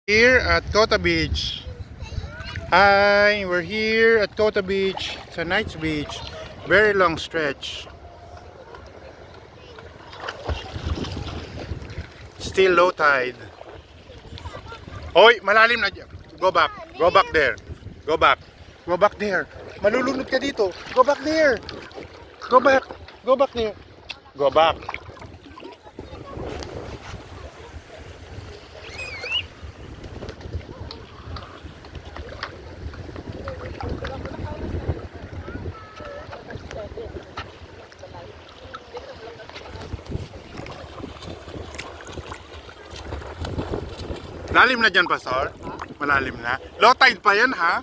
Here at Kota Beach. Hi, we're here at Kota Beach. It's a nice beach. Very long stretch. Still low tide. Hoy, malalim na dyan. Go back. Go back there. Go back. Go back there. Malulunod ka dito. Go back there. Go back. Go back there. Go back. Malalim na dyan, Pastor. Malalim na. Low tide pa yan, ha?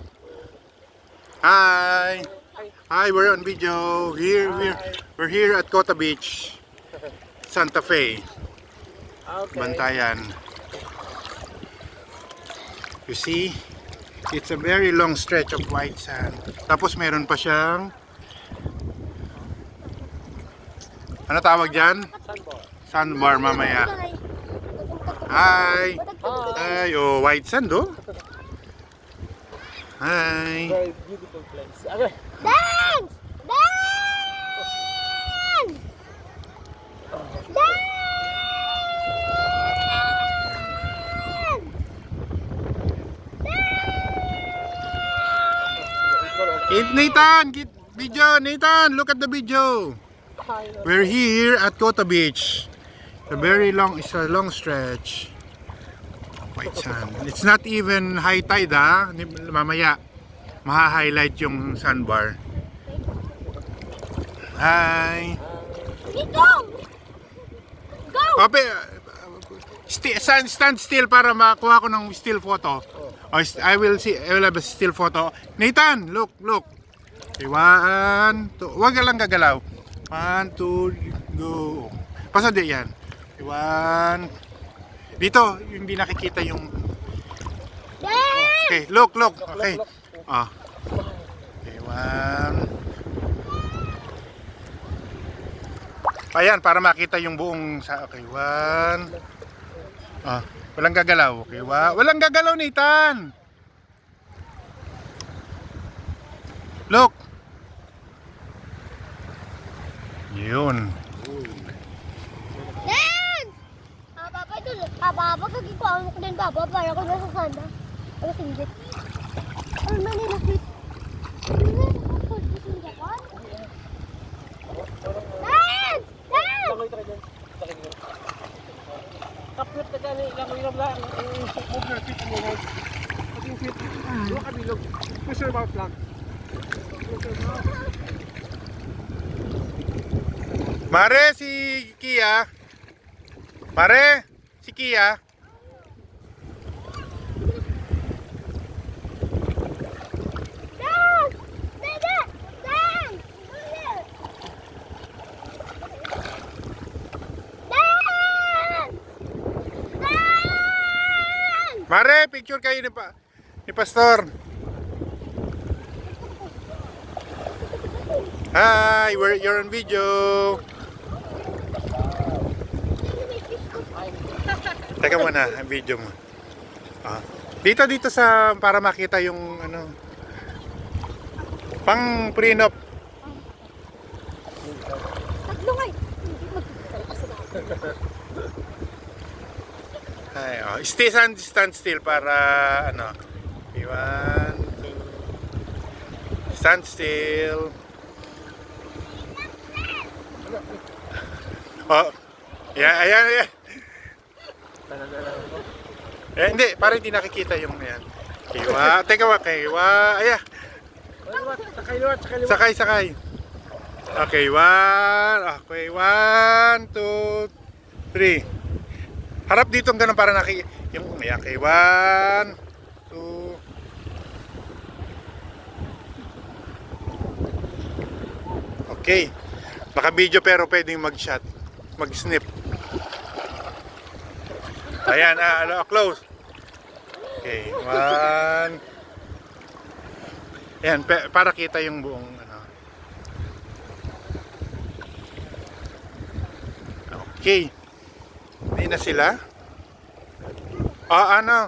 Hi. Hi, we're on video. We're here at Kota Beach, Santa Fe. Okay. Bantayan. You see? It's a very long stretch of white sand. Tapos meron pa siyang ano tawag dyan? Sandbar mamaya. Hi! Hi! Oh, white sand, oh. Hi! Very beautiful place. Okay. Dance! Dance! Nathan! Get video! Nathan! Look at the video! We're here at Kota Beach. It's a long stretch. White sand. It's not even high tide, ha? Mamaya, maha-highlight yung sandbar. Hi! Go! Go! Ope, stand still para makuha ko ng still photo. I will have a still photo. Nathan, look. Okay, 1, 2. Huwag ka lang gagalaw. 1, 2, go. Pasado yan. Okay, 1. Dito, hindi nakikita yung... Okay, look. Okay. Okay, 1. Ayan, para makita yung buong... Okay, 1. Walang gagalaw. Okay, walang gagalaw, Nathan. Look. Yun. Dance! Papa, ito. Papa, kagikuha ko din, Papa, para ko nasa sanda. Para singgit. Ano na nila, fit? Dance! Dance! Kapit na gani, ilang lang. Move your feet mo. Paging feet. Huwag kabilog. Push your mouth lang. Mare, si Kia. Mare, si Kia. Dance! Dance! Dance! Mare, picture kayo ni Pastor. Hi, you're on video. Teka muna, ang video mo. Dito sa para makita yung ano pang prenup. Tatlo nga. Ay, stand still para ano. 1, 2. Stand still. Ayan. Hindi, para hindi nakikita yung yan. Kiwa, teka kiwa, ayan. Sakay. Okay, 1, 2, 3. Harap dito ganun para yung umiyak. Okay, 1, 2. Okay. Baka video pero pwedeng mag-shot. Mag-snip. Ayan, close. Okay, 1. Ayan, para kita yung buong ano. Okay. Hindi na sila. Ano?